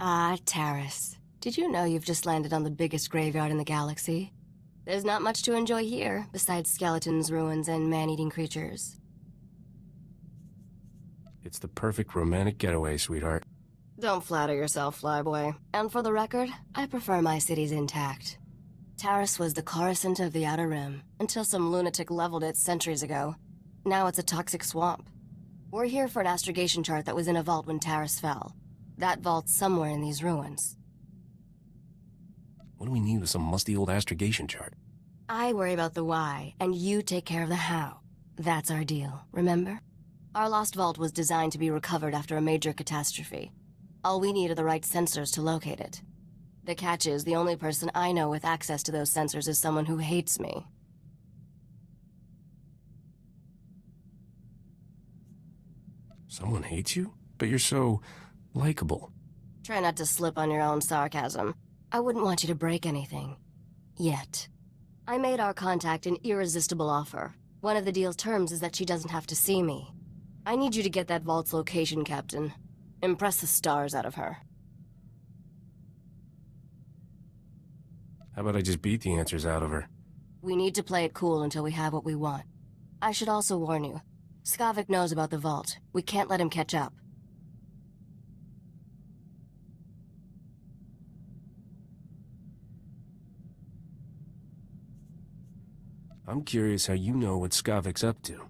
Ah, Taris. Did you know you've just landed on the biggest graveyard in the galaxy? There's not much to enjoy here, besides skeletons, ruins, and man-eating creatures. It's the perfect romantic getaway, sweetheart. Don't flatter yourself, flyboy. And for the record, I prefer my cities intact. Taris was the Coruscant of the Outer Rim, until some lunatic leveled it centuries ago. Now it's a toxic swamp. We're here for an astrogation chart that was in a vault when Taris fell. That vault's somewhere in these ruins. What do we need with some musty old astrogation chart? I worry about the why, and you take care of the how. That's our deal, remember? Our lost vault was designed to be recovered after a major catastrophe. All we need are the right sensors to locate it. The catch is, the only person I know with access to those sensors is someone who hates me. Someone hates you? But you're so likable. Try not to slip on your own sarcasm. I wouldn't want you to break anything. Yet. I made our contact an irresistible offer. One of the deal's terms is that she doesn't have to see me. I need you to get that vault's location, Captain. Impress the stars out of her. How about I just beat the answers out of her? We need to play it cool until we have what we want. I should also warn you. Skavik knows about the vault. We can't let him catch up. I'm curious how you know what Skavik's up to.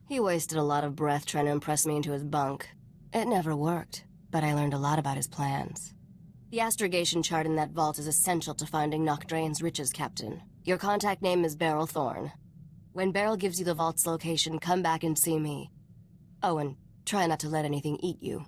He wasted a lot of breath trying to impress me into his bunk. It never worked, but I learned a lot about his plans. The astrogation chart in that vault is essential to finding Nocdrane's riches, Captain. Your contact name is Beryl Thorne. When Beryl gives you the vault's location, come back and see me. Oh, and try not to let anything eat you.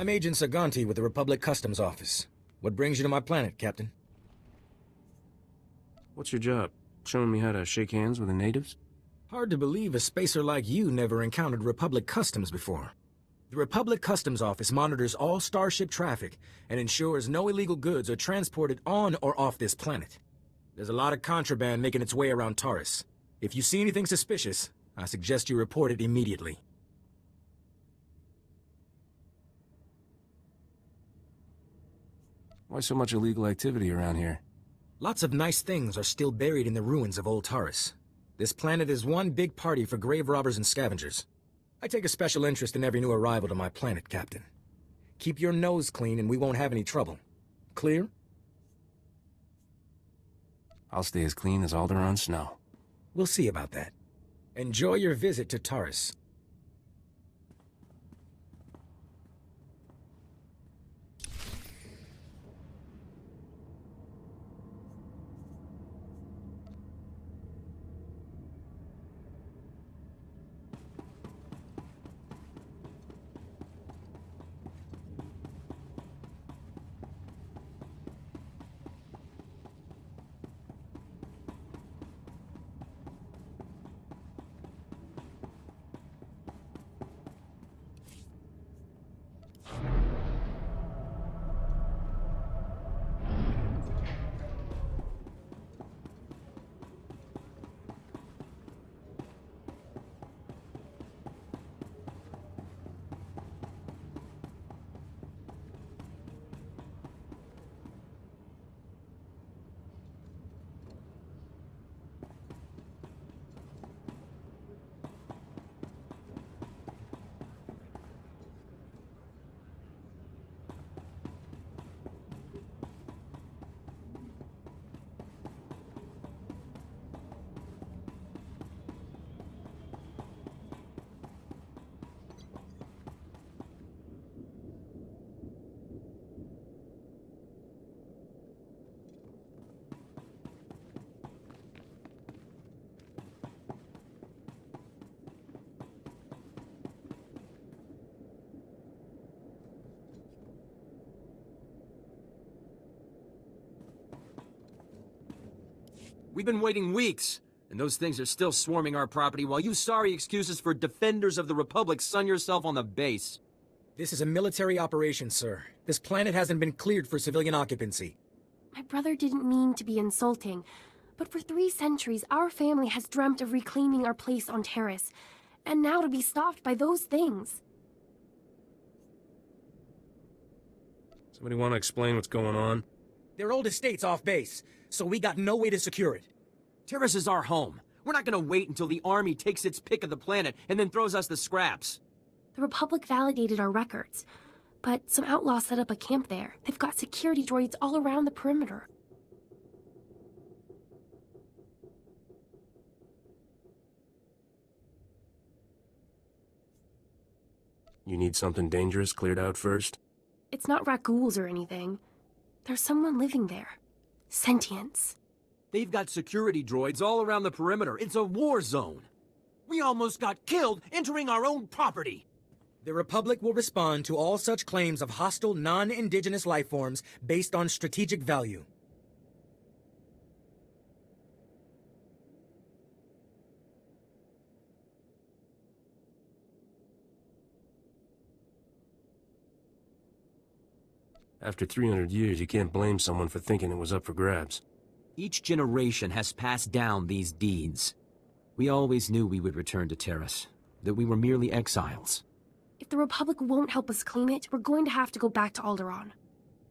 I'm Agent Saganti with the Republic Customs Office. What brings you to my planet, Captain? What's your job? Showing me how to shake hands with the natives? Hard to believe a spacer like you never encountered Republic Customs before. The Republic Customs Office monitors all starship traffic and ensures no illegal goods are transported on or off this planet. There's a lot of contraband making its way around Taris. If you see anything suspicious, I suggest you report it immediately. Why so much illegal activity around here? Lots of nice things are still buried in the ruins of old Taris. This planet is one big party for grave robbers and scavengers. I take a special interest in every new arrival to my planet, Captain. Keep your nose clean and we won't have any trouble. Clear? I'll stay as clean as Alderaan snow. We'll see about that. Enjoy your visit to Taris. We've been waiting weeks, and those things are still swarming our property while you sorry excuses for defenders of the Republic sun yourself on the base. This is a military operation, sir. This planet hasn't been cleared for civilian occupancy. My brother didn't mean to be insulting, but for 3 centuries, our family has dreamt of reclaiming our place on Taris, and now to be stopped by those things. Somebody want to explain what's going on? Their old estate's off base, so we got no way to secure it. Taris is our home. We're not gonna wait until the army takes its pick of the planet and then throws us the scraps. The Republic validated our records, but some outlaws set up a camp there. They've got security droids all around the perimeter. You need something dangerous cleared out first? It's not raccoons or anything. There's someone living there. Sentience. They've got security droids all around the perimeter. It's a war zone. We almost got killed entering our own property. The Republic will respond to all such claims of hostile, non-indigenous life forms based on strategic value. After 300 years, you can't blame someone for thinking it was up for grabs. Each generation has passed down these deeds. We always knew we would return to Taris, that we were merely exiles. If the Republic won't help us claim it, we're going to have to go back to Alderaan.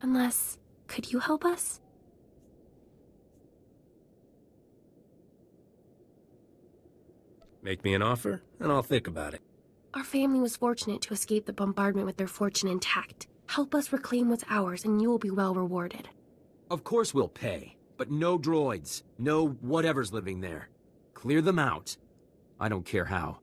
Unless, could you help us? Make me an offer, and I'll think about it. Our family was fortunate to escape the bombardment with their fortune intact. Help us reclaim what's ours, and you will be well rewarded. Of course we'll pay, but no droids, no whatever's living there. Clear them out. I don't care how.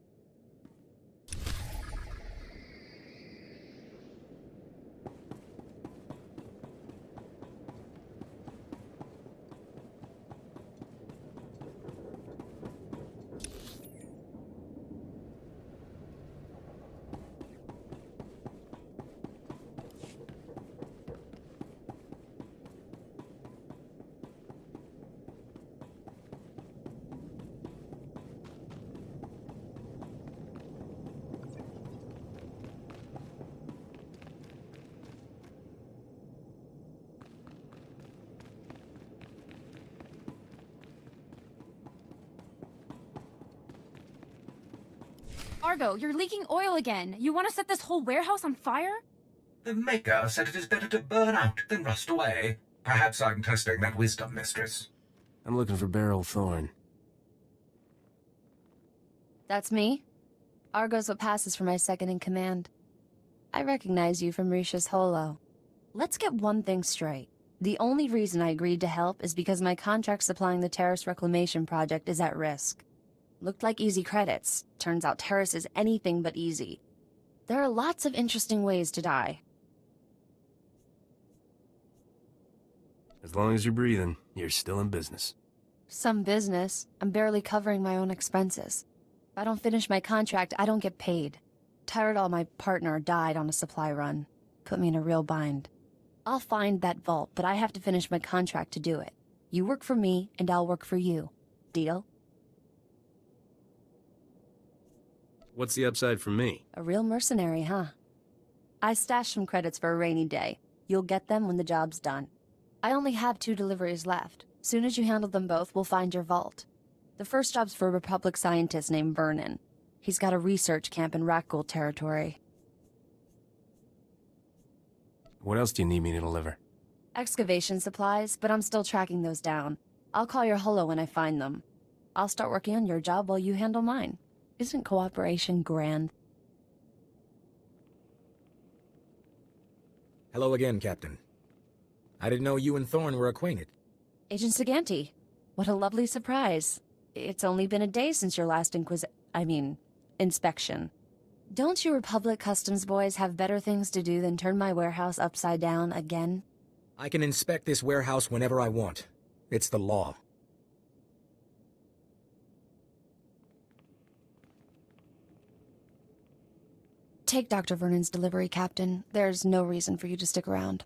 Argo, you're leaking oil again. You want to set this whole warehouse on fire? The Maker said it is better to burn out than rust away. Perhaps I'm testing that wisdom, mistress. I'm looking for Beryl Thorne. That's me. Argo's what passes for my second in command. I recognize you from Risha's holo. Let's get one thing straight. The only reason I agreed to help is because my contract supplying the Taris Reclamation Project is at risk. Looked like easy credits. Turns out Taris is anything but easy. There are lots of interesting ways to die. As long as you're breathing, you're still in business. Some business. I'm barely covering my own expenses. If I don't finish my contract, I don't get paid. Tyrell, my partner, died on a supply run. Put me in a real bind. I'll find that vault, but I have to finish my contract to do it. You work for me, and I'll work for you. Deal? What's the upside for me? A real mercenary, huh? I stashed some credits for a rainy day. You'll get them when the job's done. I only have 2 deliveries left. Soon as you handle them both, we'll find your vault. The first job's for a Republic scientist named Vernon. He's got a research camp in Rakghoul territory. What else do you need me to deliver? Excavation supplies, but I'm still tracking those down. I'll call your holo when I find them. I'll start working on your job while you handle mine. Isn't cooperation grand? Hello again, Captain. I didn't know you and Thorne were acquainted. Agent Saganti, what a lovely surprise. It's only been a day since your last inspection. Don't you Republic Customs boys have better things to do than turn my warehouse upside down again? I can inspect this warehouse whenever I want. It's the law. Take Dr. Vernon's delivery, Captain. There's no reason for you to stick around.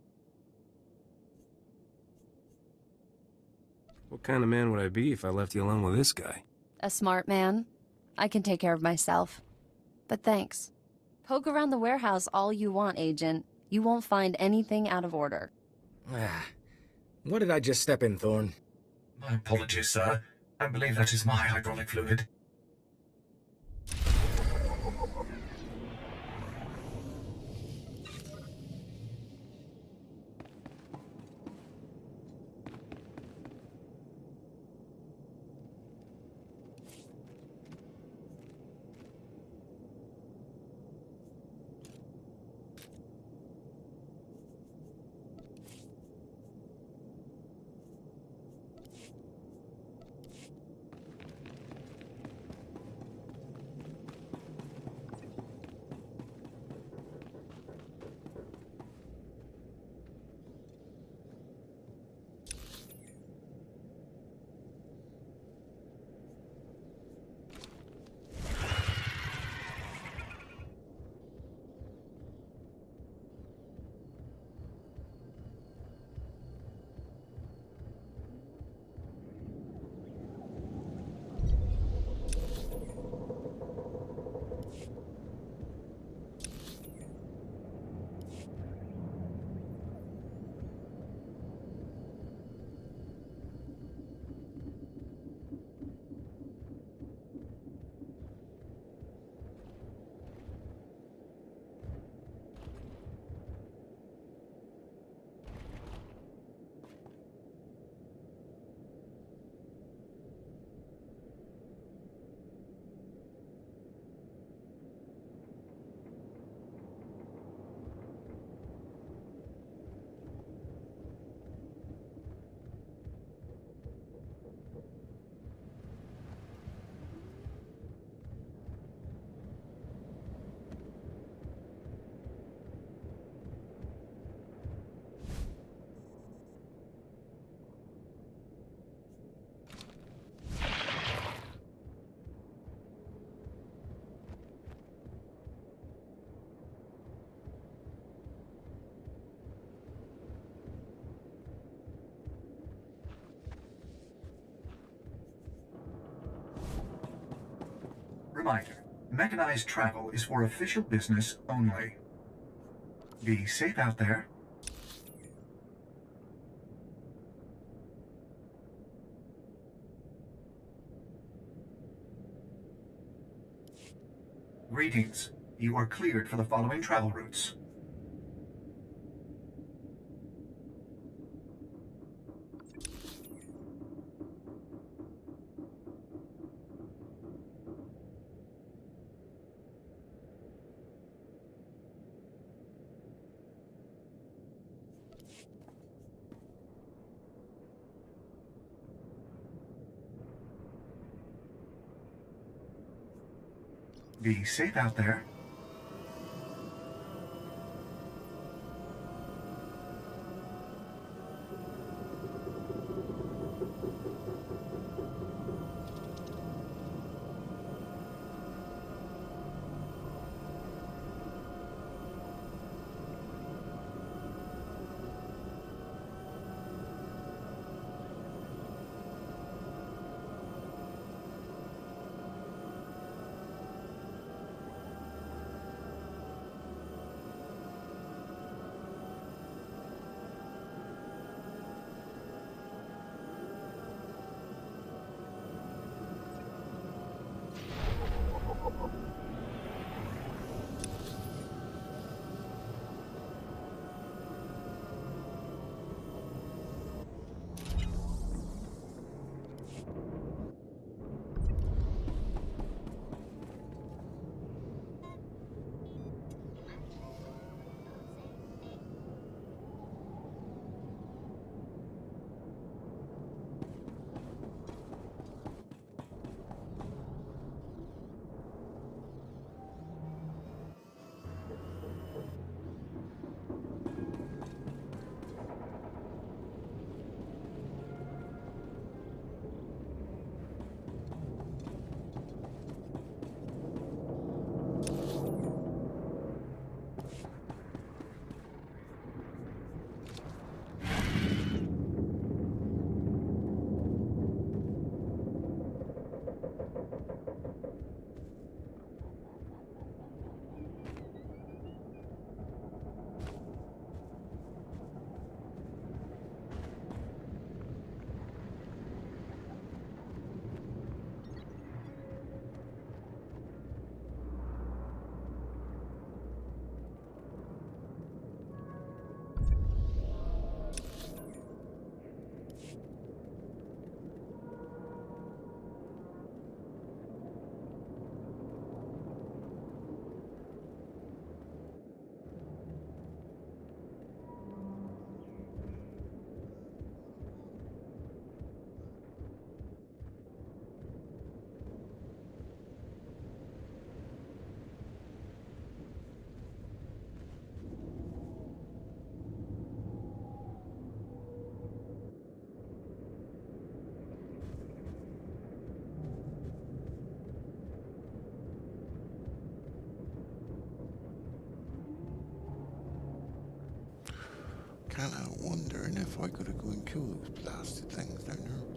What kind of man would I be if I left you alone with this guy? A smart man. I can take care of myself. But thanks. Poke around the warehouse all you want, Agent. You won't find anything out of order. What did I just step in, Thorne? My apologies, sir. I believe that is my hydraulic fluid. Reminder, mechanized travel is for official business only. Be safe out there. Greetings. You are cleared for the following travel routes. Be safe out there. Kinda wondering if I could go and kill those blasted things down there.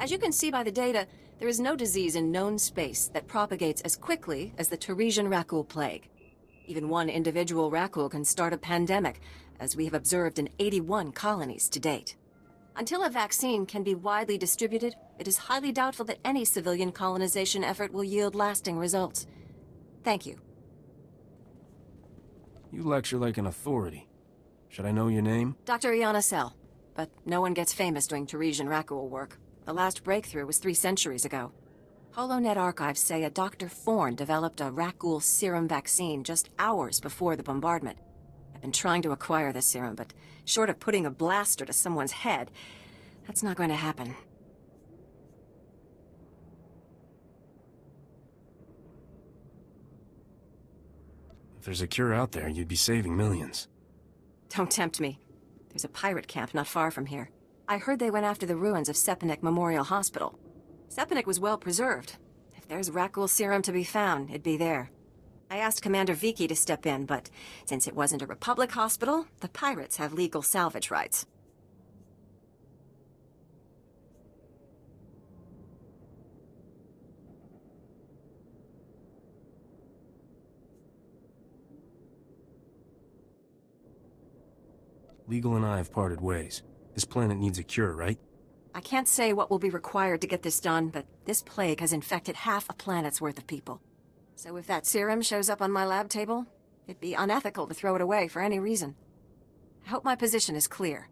As you can see by the data, there is no disease in known space that propagates as quickly as the Tarisian Rakul plague. Even one individual Rakul can start a pandemic, as we have observed in 81 colonies to date. Until a vaccine can be widely distributed, it is highly doubtful that any civilian colonization effort will yield lasting results. Thank you. You lecture like an authority. Should I know your name? Dr. Iana Sell. But no one gets famous doing Tarisian Rakul work. The last breakthrough was 3 centuries ago. HoloNet archives say a Dr. Thorne developed a Rakul serum vaccine just hours before the bombardment. I've been trying to acquire this serum, but short of putting a blaster to someone's head, that's not going to happen. If there's a cure out there, you'd be saving millions. Don't tempt me. There's a pirate camp not far from here. I heard they went after the ruins of Sepanik Memorial Hospital. Sepanik was well preserved. If there's Rakul serum to be found, it'd be there. I asked Commander Viki to step in, but since it wasn't a Republic hospital, the pirates have legal salvage rights. Legal and I have parted ways. This planet needs a cure, right? I can't say what will be required to get this done, but this plague has infected half a planet's worth of people. So if that serum shows up on my lab table, it'd be unethical to throw it away for any reason. I hope my position is clear.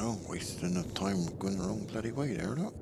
Oh, wasting enough time going the wrong bloody way there, look.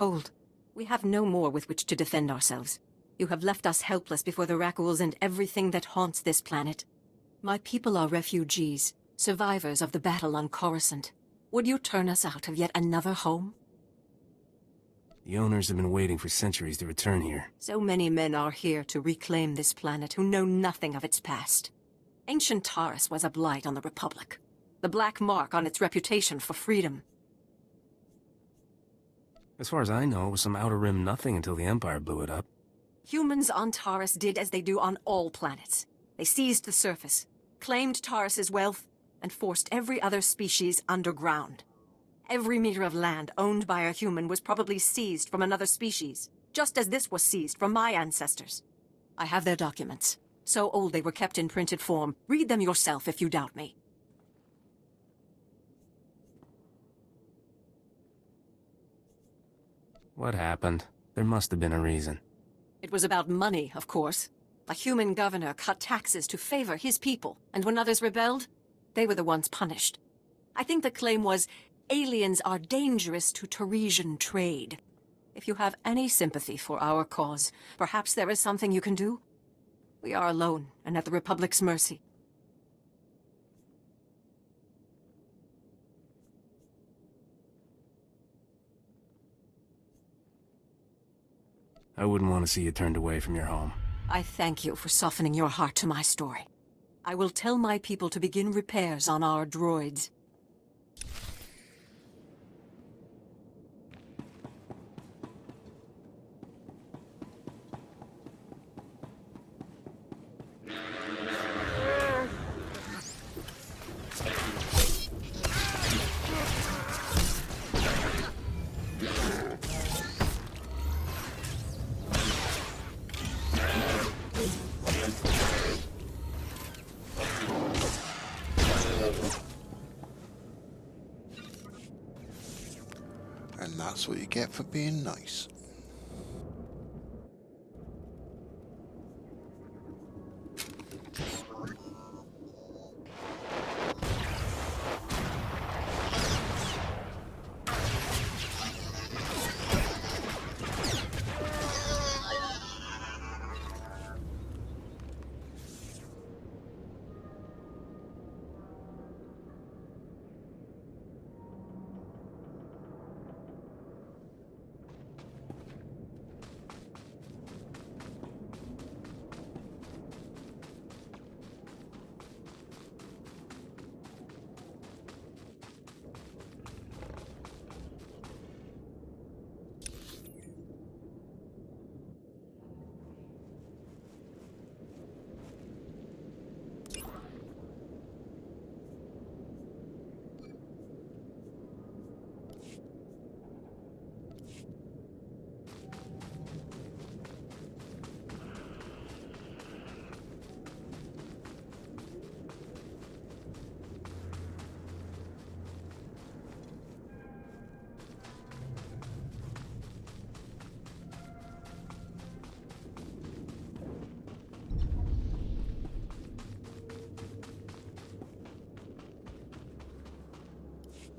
Hold. We have no more with which to defend ourselves. You have left us helpless before the Rakuls and everything that haunts this planet. My people are refugees, survivors of the battle on Coruscant. Would you turn us out of yet another home? The owners have been waiting for centuries to return here. So many men are here to reclaim this planet who know nothing of its past. Ancient Taris was a blight on the Republic. The black mark on its reputation for freedom. As far as I know, it was some Outer Rim nothing until the Empire blew it up. Humans on Taris did as they do on all planets. They seized the surface, claimed Taris's wealth, and forced every other species underground. Every meter of land owned by a human was probably seized from another species, just as this was seized from my ancestors. I have their documents. So old they were kept in printed form. Read them yourself if you doubt me. What happened? There must have been a reason. It was about money, of course. A human governor cut taxes to favor his people, and when others rebelled, they were the ones punished. I think the claim was, aliens are dangerous to Tarisian trade. If you have any sympathy for our cause, perhaps there is something you can do? We are alone and at the Republic's mercy. I wouldn't want to see you turned away from your home. I thank you for softening your heart to my story. I will tell my people to begin repairs on our droids. And that's what you get for being nice.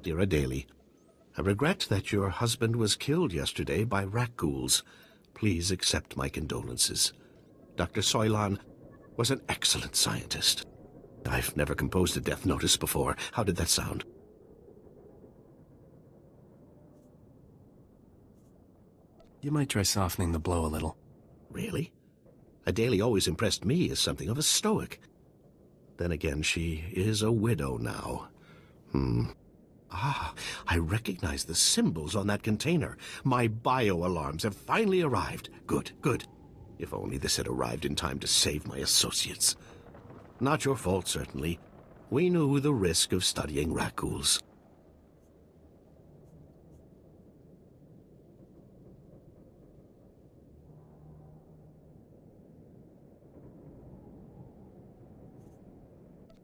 Dear Adeli, I regret that your husband was killed yesterday by rat ghouls. Please accept my condolences. Dr. Soilan was an excellent scientist. I've never composed a death notice before. How did that sound? You might try softening the blow a little. Really? Adeli always impressed me as something of a stoic. Then again, she is a widow now. Ah, I recognize the symbols on that container. My bio-alarms have finally arrived. Good, good. If only this had arrived in time to save my associates. Not your fault, certainly. We knew the risk of studying rat ghouls.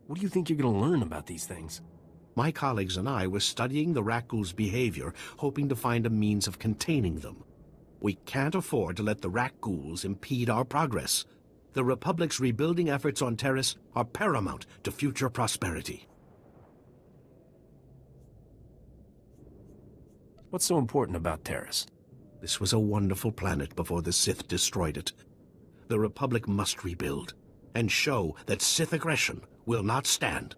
What do you think you're going to learn about these things? My colleagues and I were studying the rat ghouls' behavior, hoping to find a means of containing them. We can't afford to let the rat ghouls impede our progress. The Republic's rebuilding efforts on Taris are paramount to future prosperity. What's so important about Taris? This was a wonderful planet before the Sith destroyed it. The Republic must rebuild, and show that Sith aggression will not stand.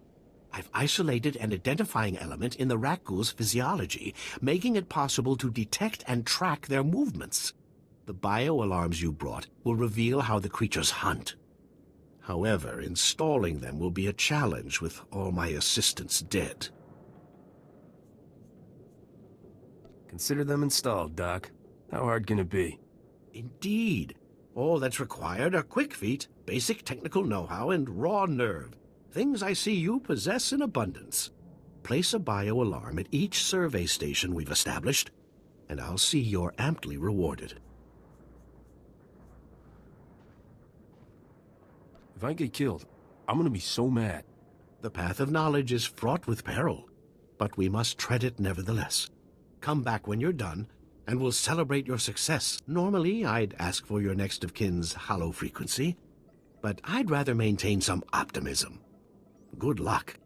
I've isolated an identifying element in the Rakghul's physiology, making it possible to detect and track their movements. The bio-alarms you brought will reveal how the creatures hunt. However, installing them will be a challenge with all my assistants dead. Consider them installed, Doc. How hard can it be? Indeed. All that's required are quick feet, basic technical know-how, and raw nerve. Things I see you possess in abundance. Place a bio-alarm at each survey station we've established, and I'll see you're amply rewarded. If I get killed, I'm gonna be so mad. The path of knowledge is fraught with peril, but we must tread it nevertheless. Come back when you're done, and we'll celebrate your success. Normally, I'd ask for your next of kin's hollow frequency, but I'd rather maintain some optimism. Good luck.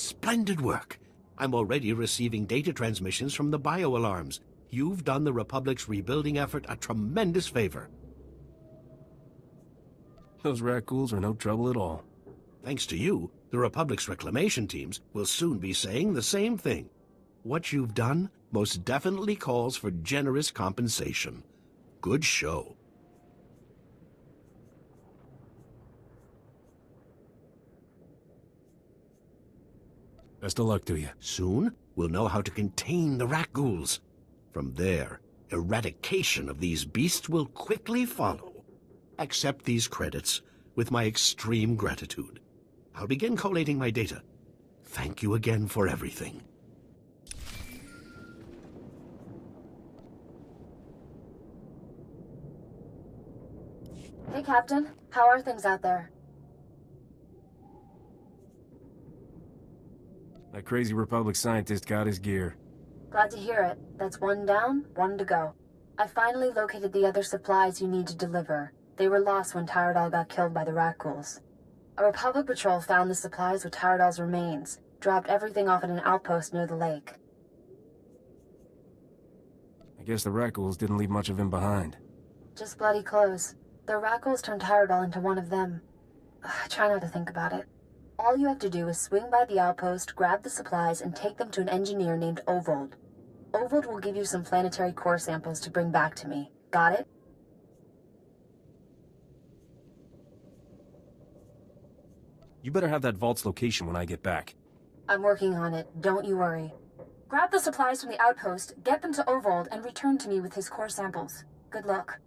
Splendid work. I'm already receiving data transmissions from the bio-alarms. You've done the Republic's rebuilding effort a tremendous favor. Those raccoons are no trouble at all. Thanks to you, the Republic's reclamation teams will soon be saying the same thing. What you've done most definitely calls for generous compensation. Good show. Best of luck to you. Soon, we'll know how to contain the rat ghouls. From there, eradication of these beasts will quickly follow. Accept these credits with my extreme gratitude. I'll begin collating my data. Thank you again for everything. Hey, Captain. How are things out there? That crazy Republic scientist got his gear. Glad to hear it. That's one down, one to go. I finally located the other supplies you need to deliver. They were lost when Tyradol got killed by the rat ghouls. A Republic patrol found the supplies with Tyradol's remains, dropped everything off at an outpost near the lake. I guess the rat ghouls didn't leave much of him behind. Just bloody clothes. The rat ghouls turned Tyradol into one of them. Try not to think about it. All you have to do is swing by the outpost, grab the supplies, and take them to an engineer named Ovold. Ovold will give you some planetary core samples to bring back to me. Got it? You better have that vault's location when I get back. I'm working on it. Don't you worry. Grab the supplies from the outpost, get them to Ovold, and return to me with his core samples. Good luck.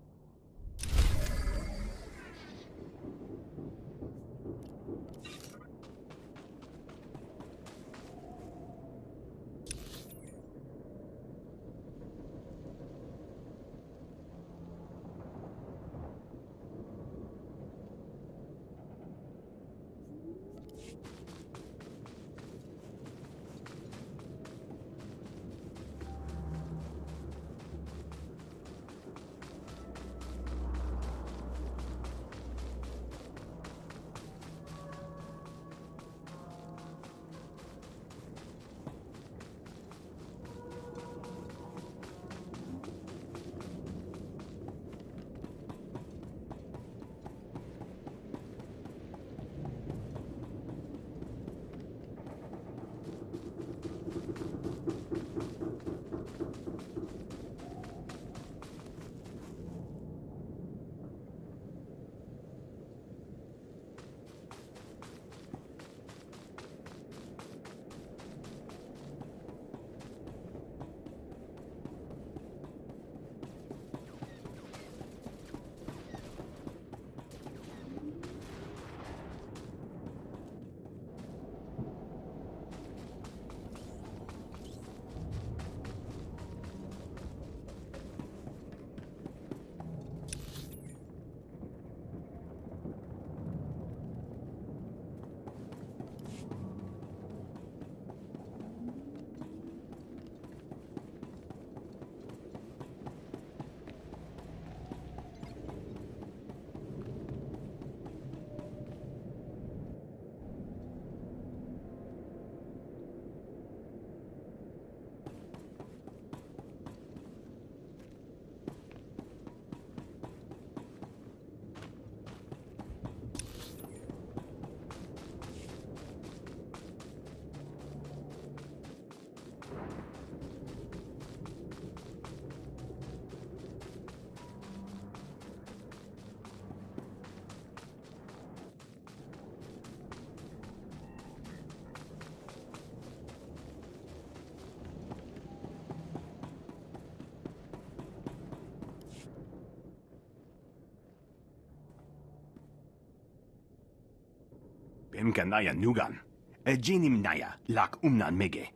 Kanaya nugan. Jinim naya lak umnan mege.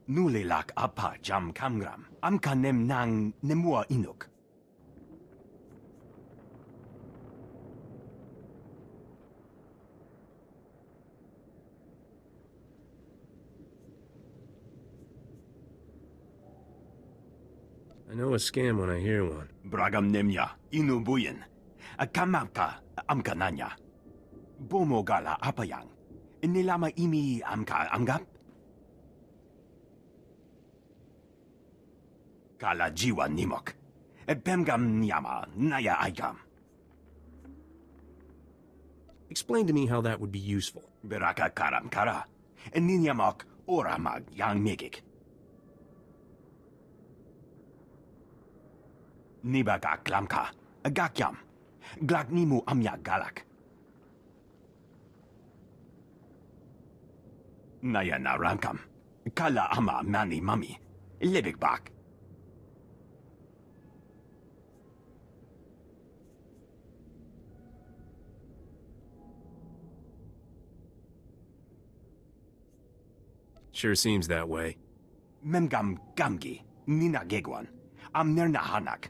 Nule lak apa jam kamgram. Amka nem nang nemua inuk. I know a scam when I hear one. Bragam nemya inubuyin. Kamapka amkananya. Bomogala apayang. Nilama imi amka anggap? Kala jiwa nimok. Bemgam nyama naya aigam. Explain to me how that would be useful. Beraka karam kara. Ninyamok oramag yang migik. Nibaga klamka. Gakyam. Glagnimu amya galak. Naya naramkam. Kala ama mani mami. Libik bak. Sure seems that way. Memgam gamgi. Nina gegwan. Amnerna hanak.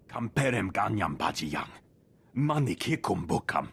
Kamperem ganyam bajiyang. Manik hikum bukam.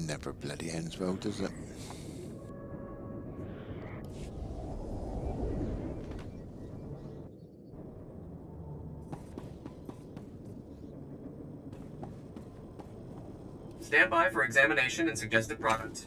Never bloody ends well, does it? Stand by for examination and suggested product.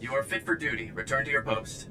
You are fit for duty. Return to your post.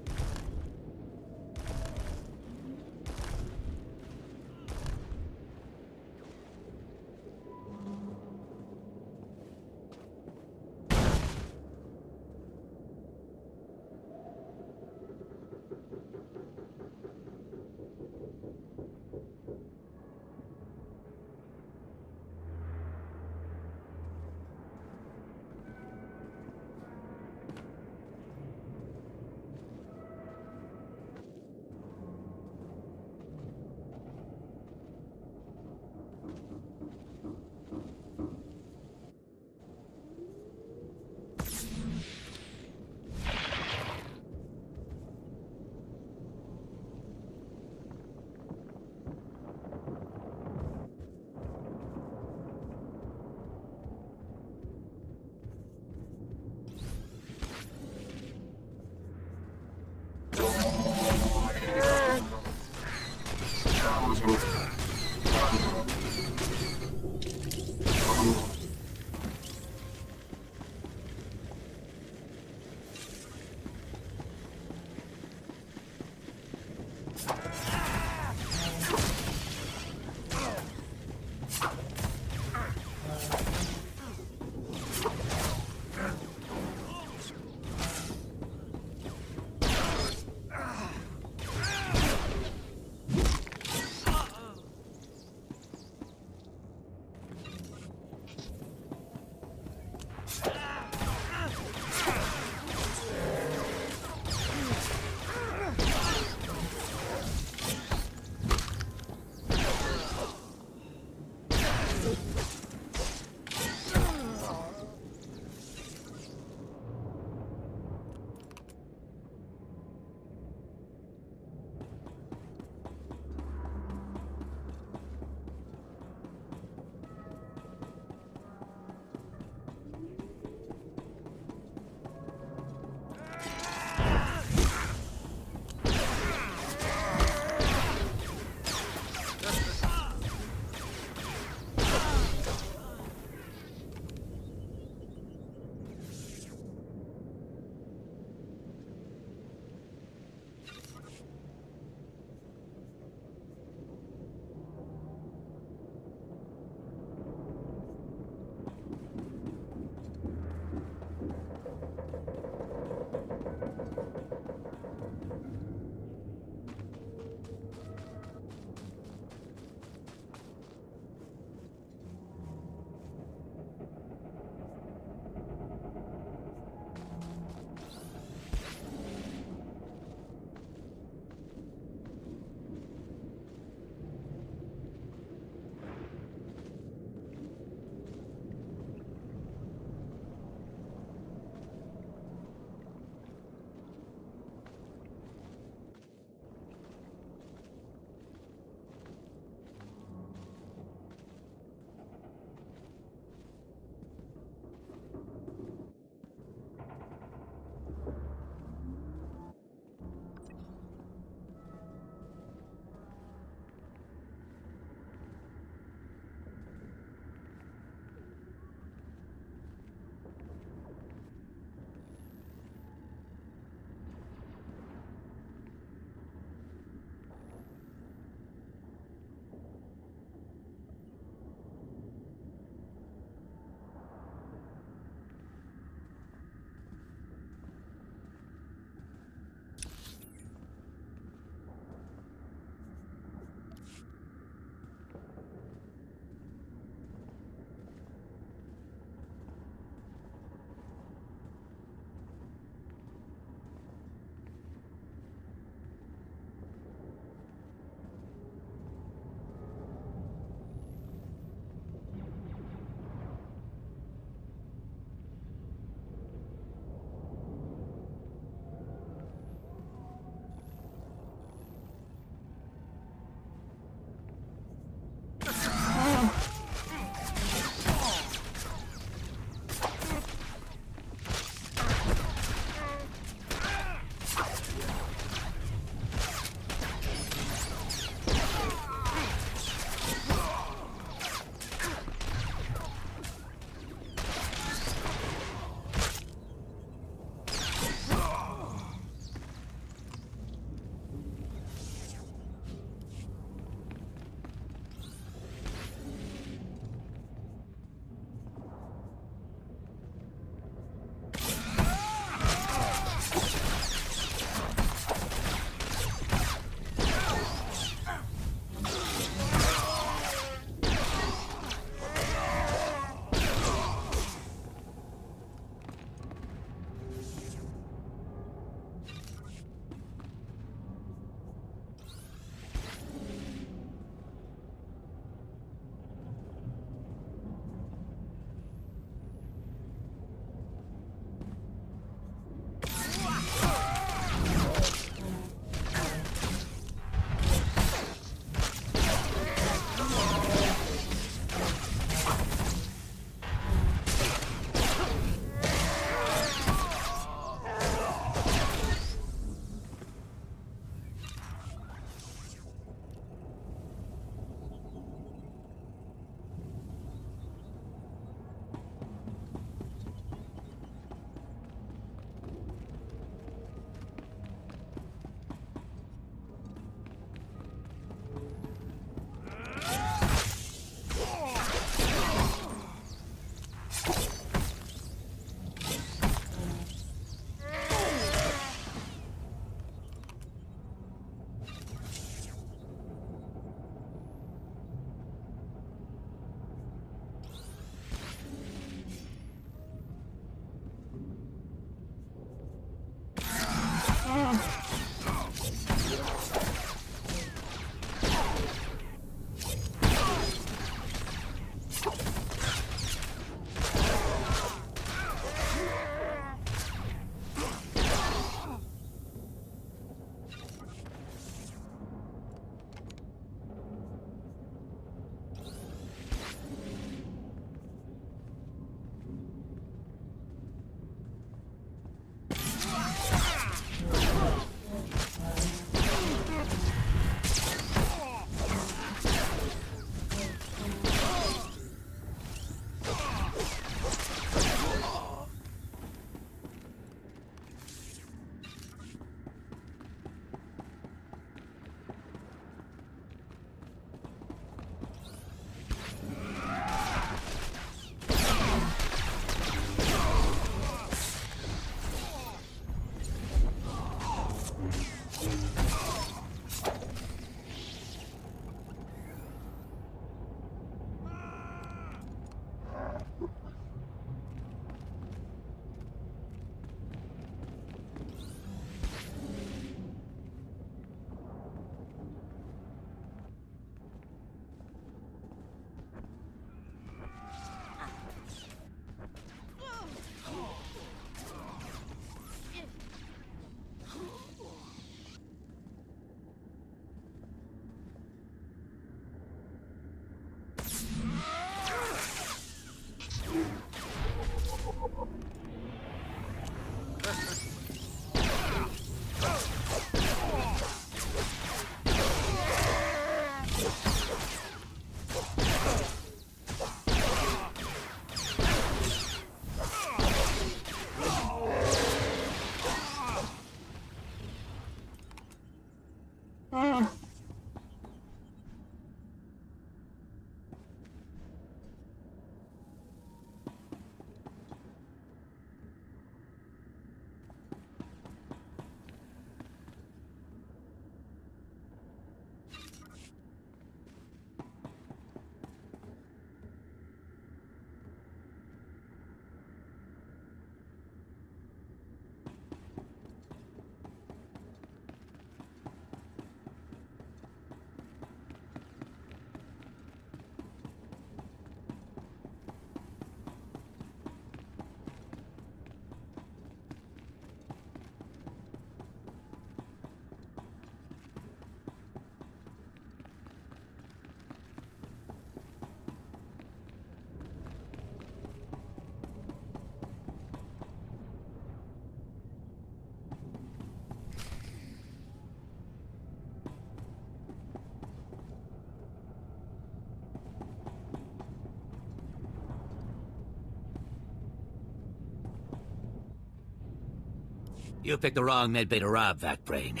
You picked the wrong medbay to rob, Vatbrain.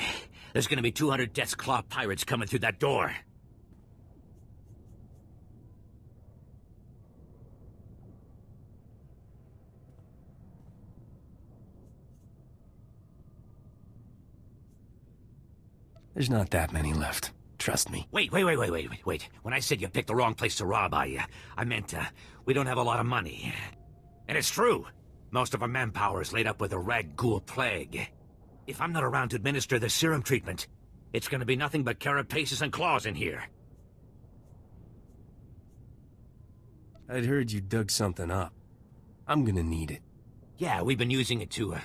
There's gonna be 200 Death's Claw pirates coming through that door. There's not that many left. Trust me. Wait. When I said you picked the wrong place to rob, I meant, we don't have a lot of money. And it's true. Most of our manpower is laid up with the rag ghoul plague. If I'm not around to administer the serum treatment, it's gonna be nothing but carapaces and claws in here. I'd heard you dug something up. I'm gonna need it. Yeah, we've been using it to,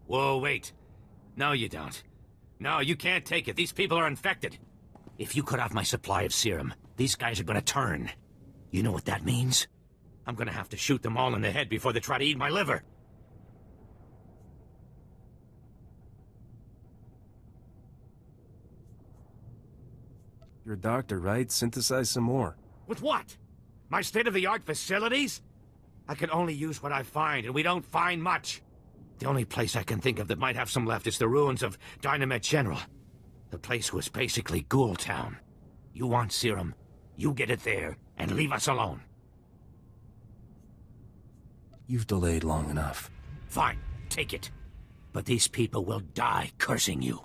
Whoa, wait. No, you don't. No, you can't take it. These people are infected. If you cut off my supply of serum, these guys are gonna turn. You know what that means? I'm gonna have to shoot them all in the head before they try to eat my liver. You're a doctor, right? Synthesize some more. With what? My state-of-the-art facilities? I can only use what I find, and we don't find much. The only place I can think of that might have some left is the ruins of Dynamite General. The place was basically Ghoul Town. You want serum, you get it there, and leave us alone. You've delayed long enough. Fine, take it. But these people will die cursing you.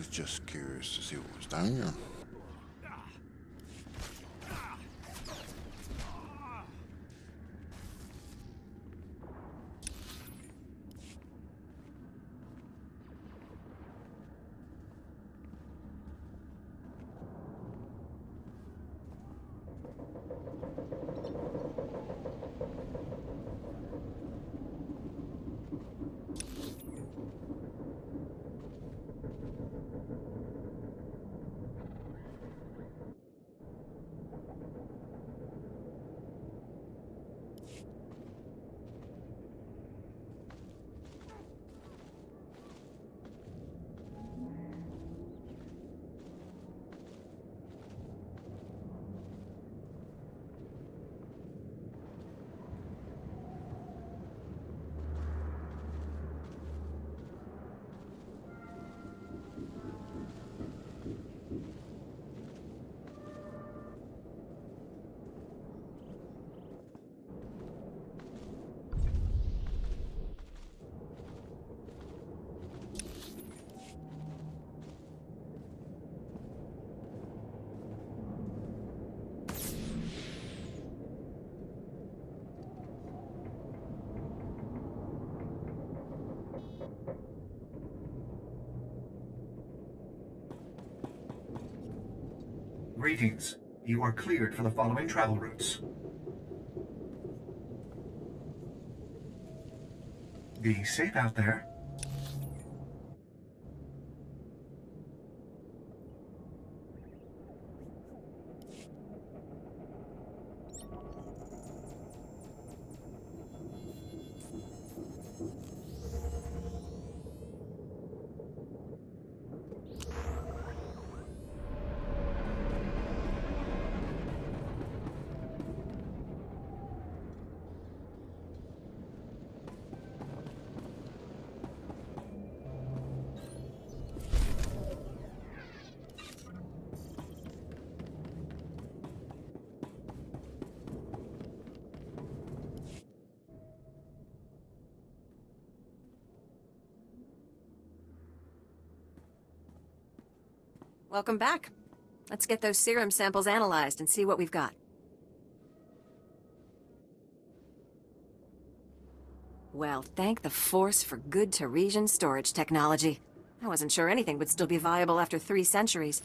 was just curious to see what was down here. Greetings. You are cleared for the following travel routes. Be safe out there. Welcome back. Let's get those serum samples analyzed and see what we've got. Well, thank the Force for good Taresian storage technology. I wasn't sure anything would still be viable after 3 centuries.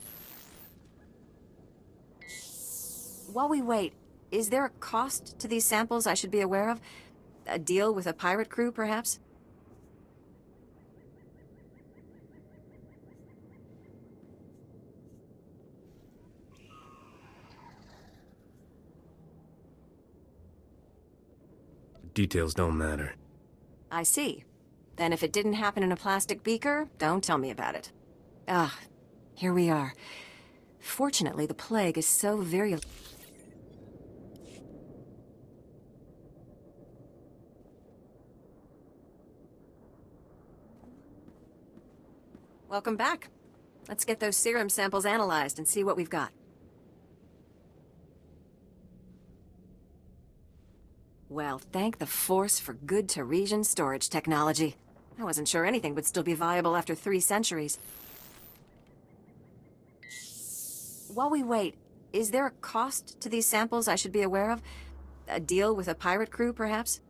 While we wait, is there a cost to these samples I should be aware of? A deal with a pirate crew, perhaps? Details don't matter. I see. Then if it didn't happen in a plastic beaker, don't tell me about it. Ah, here we are. Fortunately, the plague is so virulent. Welcome back. Let's get those serum samples analyzed and see what we've got. Well, thank the Force for good Taresian storage technology. I wasn't sure anything would still be viable after 3 centuries. While we wait, is there a cost to these samples I should be aware of? A deal with a pirate crew, perhaps?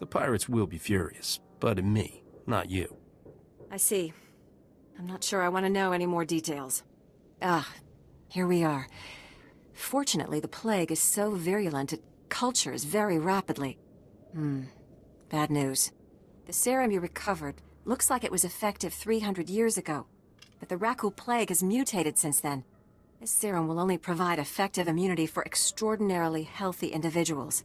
The pirates will be furious, but at me, not you. I see. I'm not sure I want to know any more details. Ah, here we are. Fortunately, the plague is so virulent it cultures very rapidly. Bad news. The serum you recovered looks like it was effective 300 years ago, but the Rakul plague has mutated since then. This serum will only provide effective immunity for extraordinarily healthy individuals.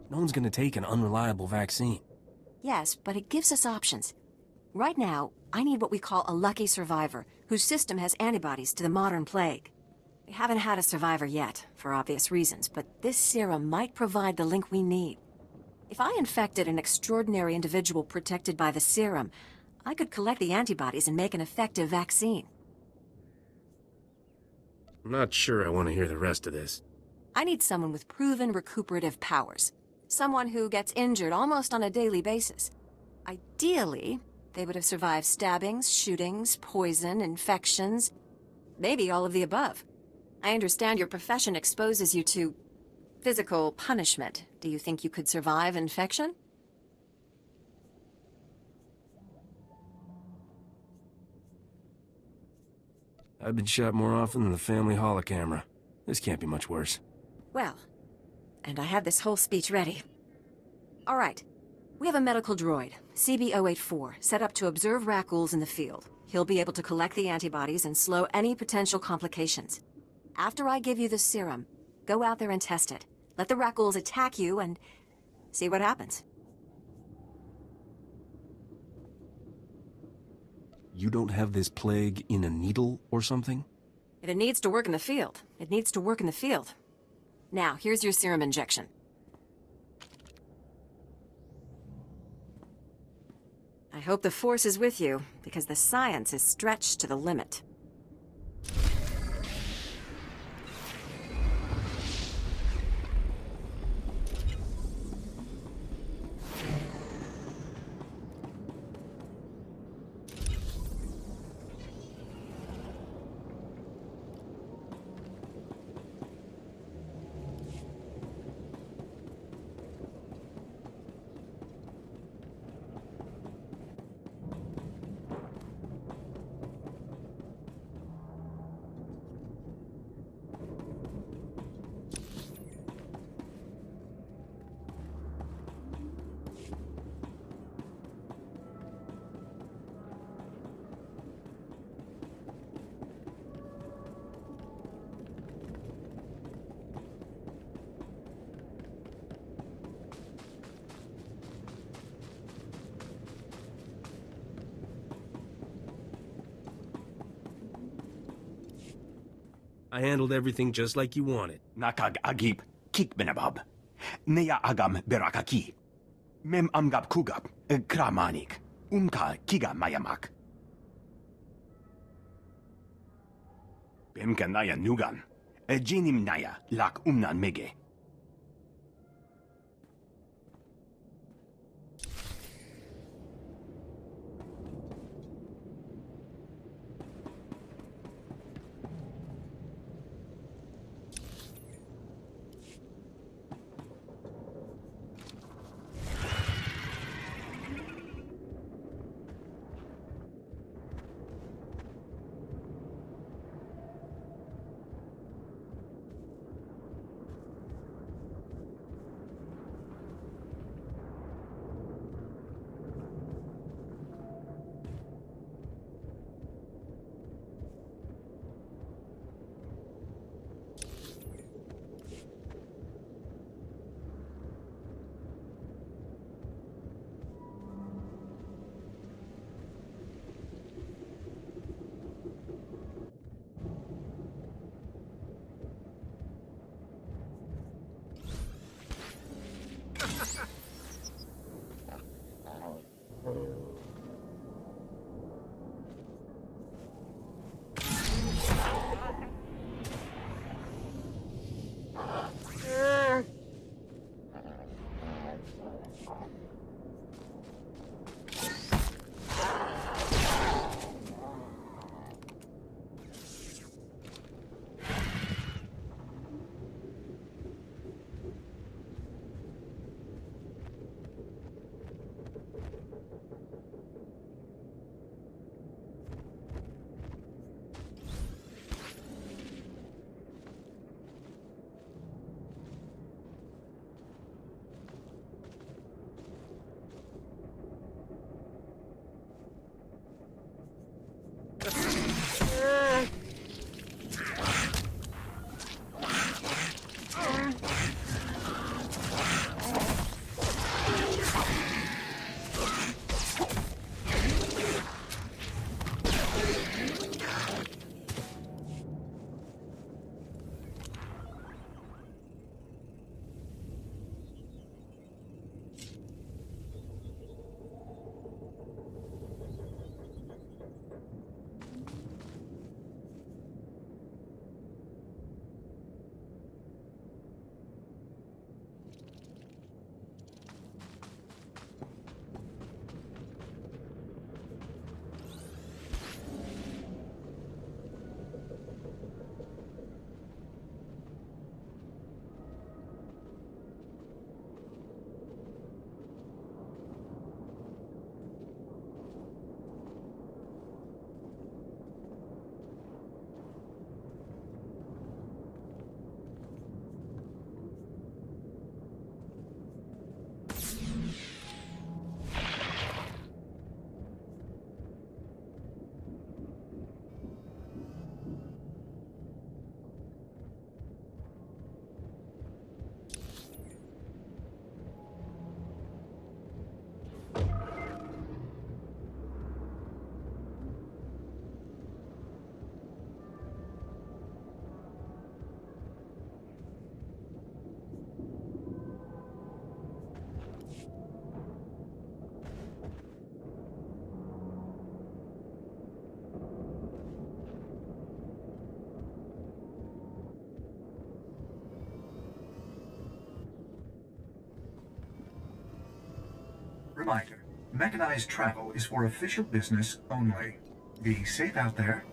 No one's gonna take an unreliable vaccine. Yes, but it gives us options. Right now, I need what we call a lucky survivor, whose system has antibodies to the modern plague. We haven't had a survivor yet, for obvious reasons, but this serum might provide the link we need. If I infected an extraordinary individual protected by the serum, I could collect the antibodies and make an effective vaccine. I'm not sure I want to hear the rest of this. I need someone with proven recuperative powers. Someone who gets injured almost on a daily basis. Ideally, they would have survived stabbings, shootings, poison, infections, maybe all of the above. I understand your profession exposes you to physical punishment. Do you think you could survive infection? I've been shot more often than the family holocamera. This can't be much worse. Well, and I had this whole speech ready. All right. We have a medical droid, CB-084, set up to observe Rackools in the field. He'll be able to collect the antibodies and slow any potential complications. After I give you the serum, go out there and test it. Let the Rackools attack you and see what happens. You don't have this plague in a needle or something? If it needs to work in the field, it needs to work in the field. Now, here's your serum injection. I hope the Force is with you, because the science is stretched to the limit. I handled everything just like you wanted. Nakag agip kik benabab. Neya agam berakaki. Mem amgab kugab kramanik. Umka kiga mayamak. Bemka naya nugan. Jinim naya lak umnan mege. Reminder, mechanized travel is for official business only. Be safe out there.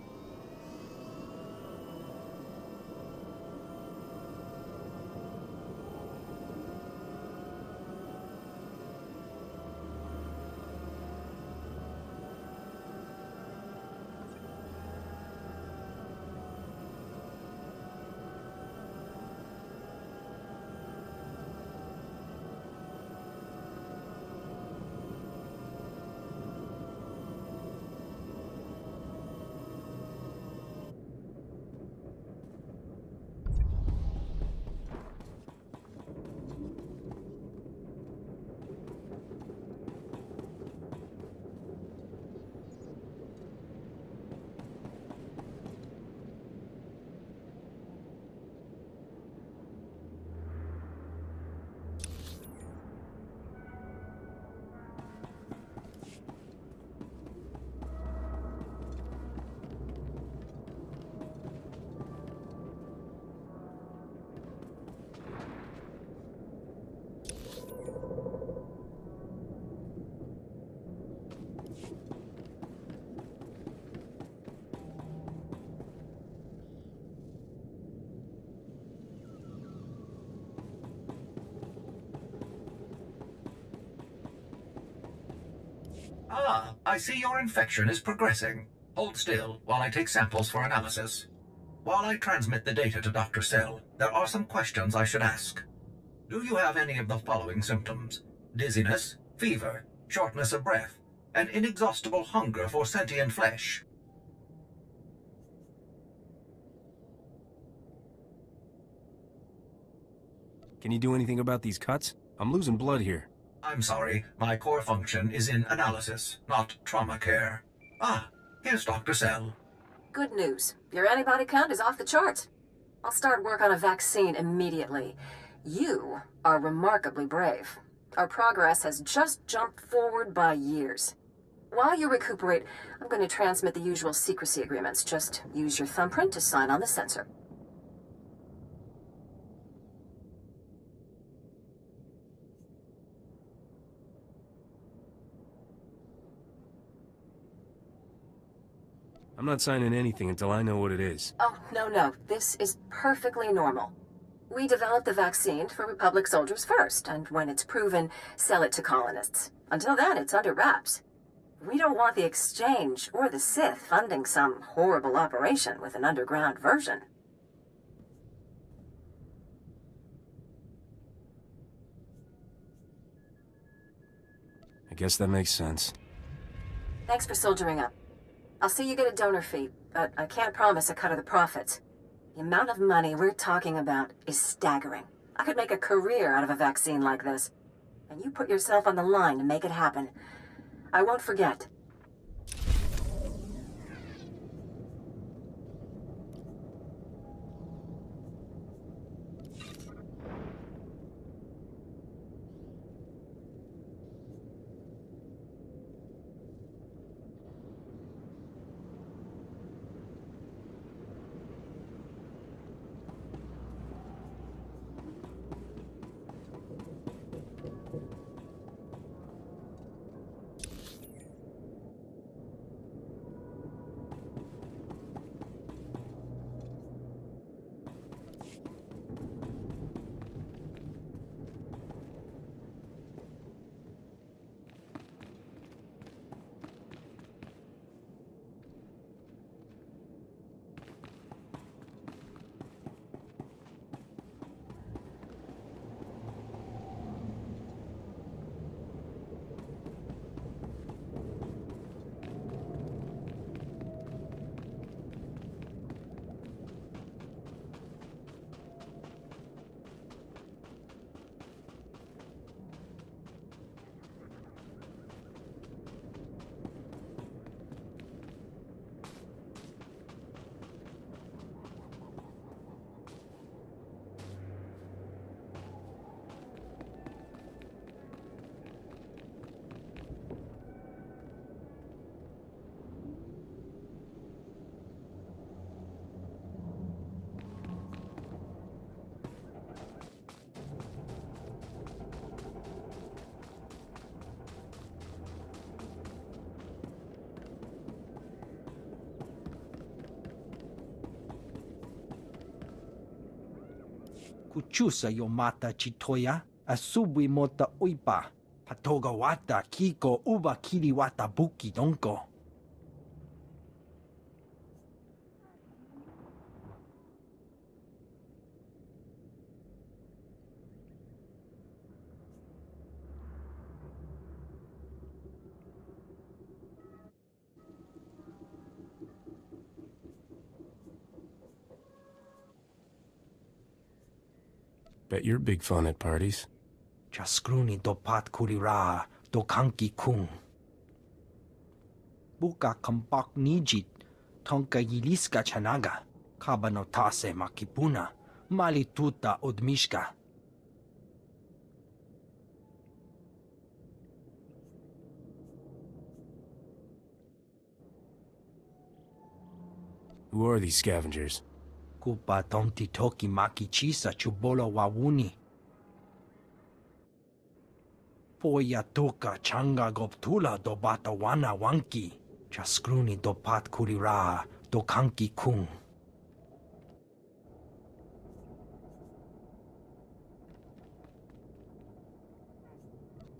Ah, I see your infection is progressing. Hold still while I take samples for analysis. While I transmit the data to Dr. Sell, there are some questions I should ask. Do you have any of the following symptoms? Dizziness, fever, shortness of breath, an inexhaustible hunger for sentient flesh? Can you do anything about these cuts? I'm losing blood here. I'm sorry, my core function is in analysis, not trauma care. Ah, here's Dr. Sell. Good news. Your antibody count is off the charts. I'll start work on a vaccine immediately. You are remarkably brave. Our progress has just jumped forward by years. While you recuperate, I'm going to transmit the usual secrecy agreements. Just use your thumbprint to sign on the sensor. I'm not signing anything until I know what it is. Oh, no. This is perfectly normal. We developed the vaccine for Republic soldiers first, and when it's proven, sell it to colonists. Until then, it's under wraps. We don't want the Exchange or the Sith funding some horrible operation with an underground version. I guess that makes sense. Thanks for soldiering up. I'll see you get a donor fee, but I can't promise a cut of the profits. The amount of money we're talking about is staggering. I could make a career out of a vaccine like this. And you put yourself on the line to make it happen. I won't forget. Kuchusa yomata chitoya, asubwi mota uipa, patoga wata kiko uba kiri wata buki donko. Bet you're big fun at parties. Chaskruni dopat kurira do kanki kung. Buka kampak nijit, tonka yiliska chanaga, kabano tase makipuna, malituta odmishka. Who are these scavengers? Kupa tonti toki maki chisa chubolo wawuni. Poya toka changa goptula do bata wana wanki. Chaskruni do pat kurira do kanki kung.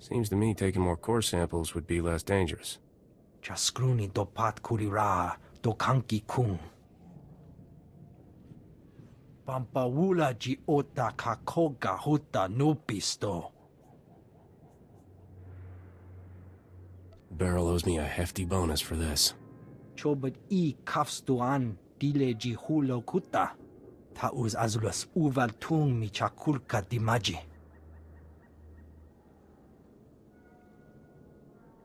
Seems to me taking more core samples would be less dangerous. Chaskruni do pat kurira do kanki kung. Pampawula ji ota kakoga huta nupisto. Beryl owes me a hefty bonus for this. Chobat I kafstuan dile ji hulo kuta. Tauz azulas uval tung mi chakulka dimaji.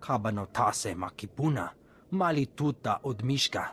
Kabano tase makipuna, malituta odmishka.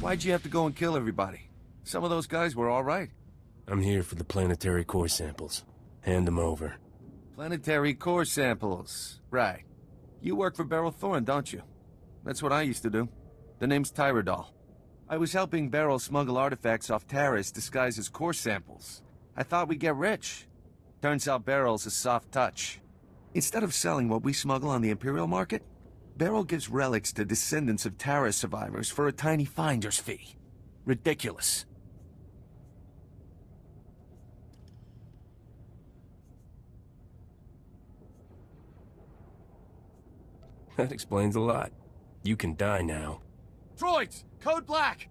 Why'd you have to go and kill everybody? Some of those guys were all right. I'm here for the planetary core samples. Hand them over. Planetary core samples. Right. You work for Beryl Thorne, don't you? That's what I used to do. The name's Tyradol. I was helping Beryl smuggle artifacts off Taris disguised as core samples. I thought we'd get rich. Turns out Beryl's a soft touch. Instead of selling what we smuggle on the Imperial market, Beryl gives relics to descendants of Taris survivors for a tiny finder's fee. Ridiculous. That explains a lot. You can die now. Droids! Code Black!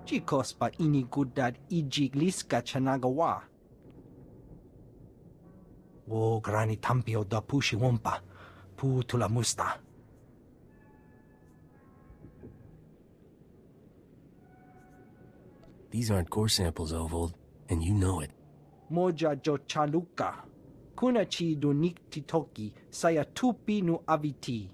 Chicos pa inigudad ijig liska chanagawa. Wo grani tampio da pushi wompa. Pu tula musta. These aren't core samples, Ovold, and you know it. Moja jo chaluka. Kunachi do niktitoki saya tupi nu aviti.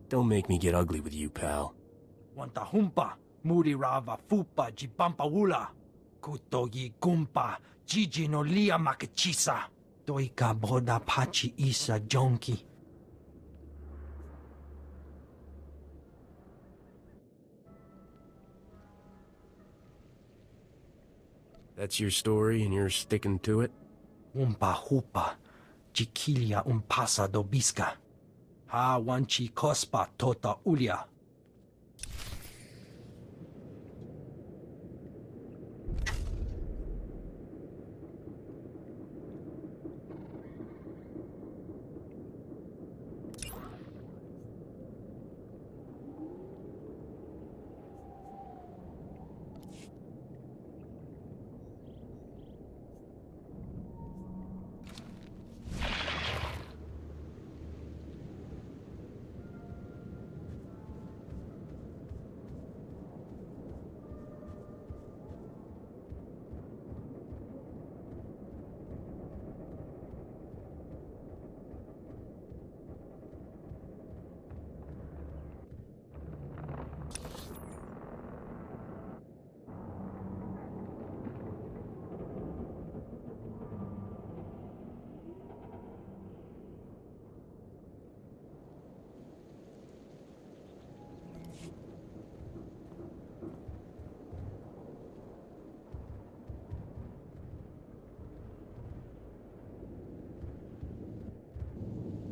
Don't make me get ugly with you, pal. Wanta humpa. Muri rava fupa jibampa wula. Kutogi gumpa. Gigi no lia makachisa. Doika boda pachi isa jonki. That's your story and you're sticking to it? Umpa hupa. Jikilia umpasa dobiska. Ha wanchi kospa tota ulia.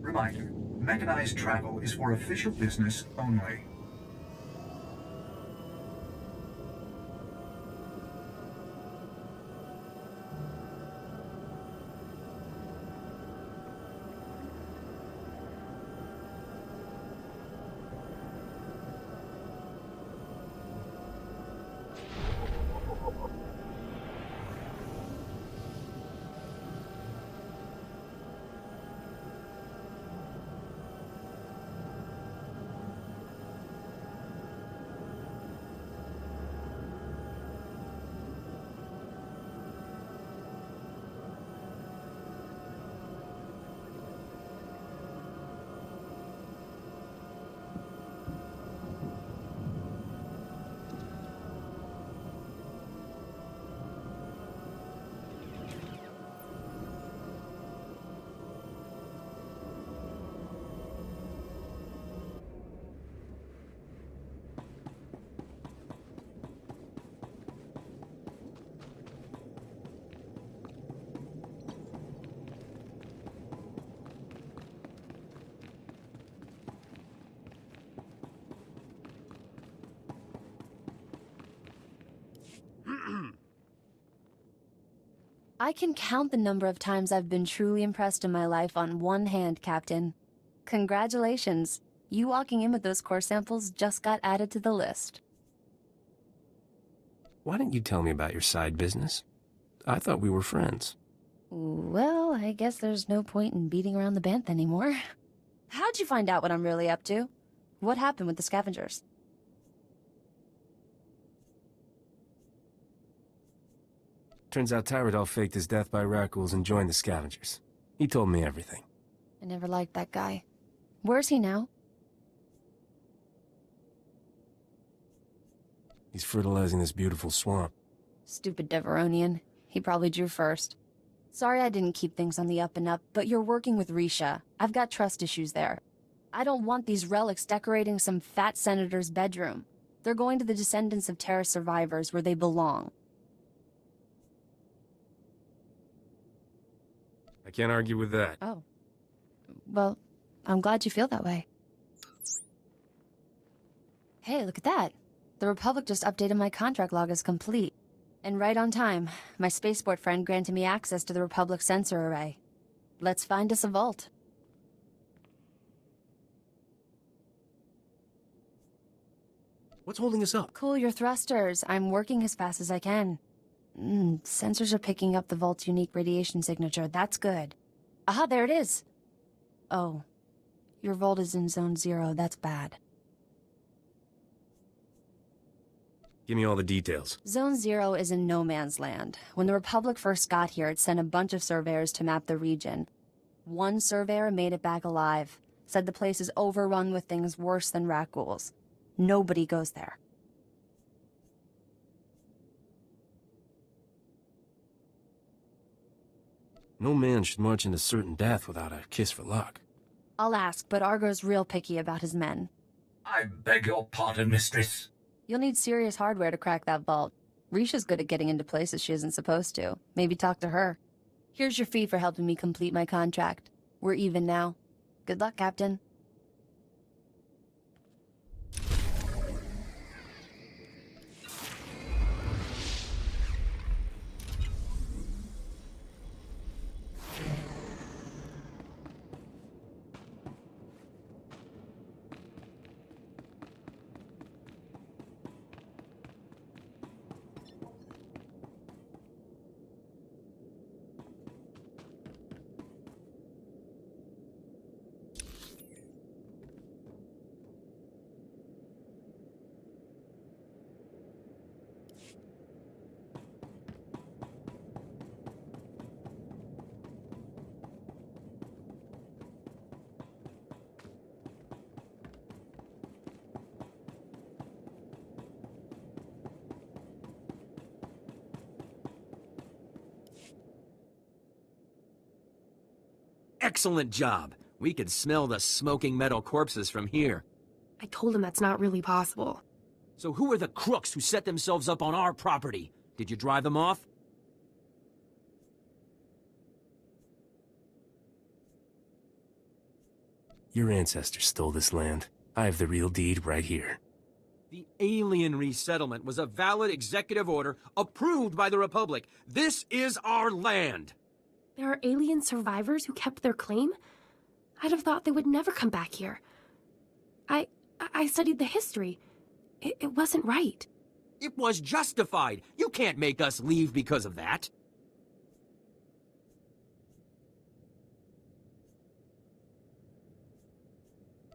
Reminder, mechanized travel is for official business only. I can count the number of times I've been truly impressed in my life on one hand, Captain. Congratulations. You walking in with those core samples just got added to the list. Why didn't you tell me about your side business? I thought we were friends. Well, I guess there's no point in beating around the bantha anymore. How'd you find out what I'm really up to? What happened with the scavengers? Turns out Tyradol faked his death by Rackles and joined the scavengers. He told me everything. I never liked that guy. Where's he now? He's fertilizing this beautiful swamp. Stupid Deveronian. He probably drew first. Sorry I didn't keep things on the up and up, but you're working with Risha. I've got trust issues there. I don't want these relics decorating some fat senator's bedroom. They're going to the descendants of Taris survivors where they belong. I can't argue with that. Oh. Well, I'm glad you feel that way. Hey, look at that. The Republic just updated my contract log as complete. And right on time. My spaceport friend granted me access to the Republic sensor array. Let's find us a vault. What's holding us up? Cool your thrusters. I'm working as fast as I can. Sensors are picking up the vault's unique radiation signature. That's good. Aha, there it is. Oh. Your vault is in Zone 0. That's bad. Give me all the details. Zone 0 is in no man's land. When the Republic first got here, it sent a bunch of surveyors to map the region. One surveyor made it back alive. Said the place is overrun with things worse than rat ghouls. Nobody goes there. No man should march into certain death without a kiss for luck. I'll ask, but Argo's real picky about his men. I beg your pardon, mistress. You'll need serious hardware to crack that vault. Risha's good at getting into places she isn't supposed to. Maybe talk to her. Here's your fee for helping me complete my contract. We're even now. Good luck, Captain. Excellent job. We could smell the smoking metal corpses from here. I told him that's not really possible. So who are the crooks who set themselves up on our property? Did you drive them off? Your ancestors stole this land. I have the real deed right here. The alien resettlement was a valid executive order approved by the Republic. This is our land! There are alien survivors who kept their claim? I'd have thought they would never come back here. I studied the history. It wasn't right. It was justified. You can't make us leave because of that.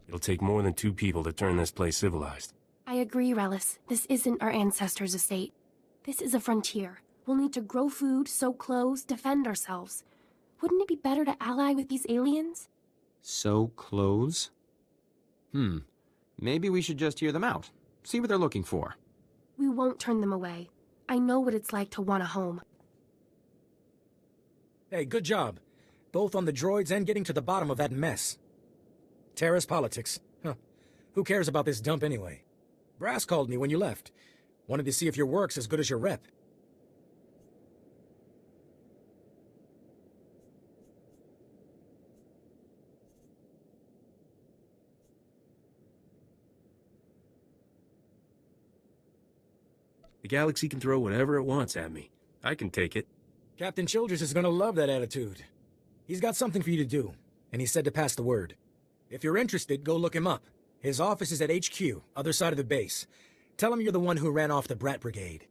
It'll take more than 2 people to turn this place civilized. I agree, Relis. This isn't our ancestors' estate. This is a frontier. We'll need to grow food, sew clothes, defend ourselves. Wouldn't it be better to ally with these aliens? Sew clothes? Maybe we should just hear them out. See what they're looking for. We won't turn them away. I know what it's like to want a home. Hey, good job. Both on the droids and getting to the bottom of that mess. Taris politics. Huh. Who cares about this dump anyway? Brass called me when you left. Wanted to see if your work's as good as your rep. The galaxy can throw whatever it wants at me. I can take it. Captain Childress is gonna love that attitude. He's got something for you to do, and he said to pass the word. If you're interested, go look him up. His office is at HQ, other side of the base. Tell him you're the one who ran off the Brat Brigade.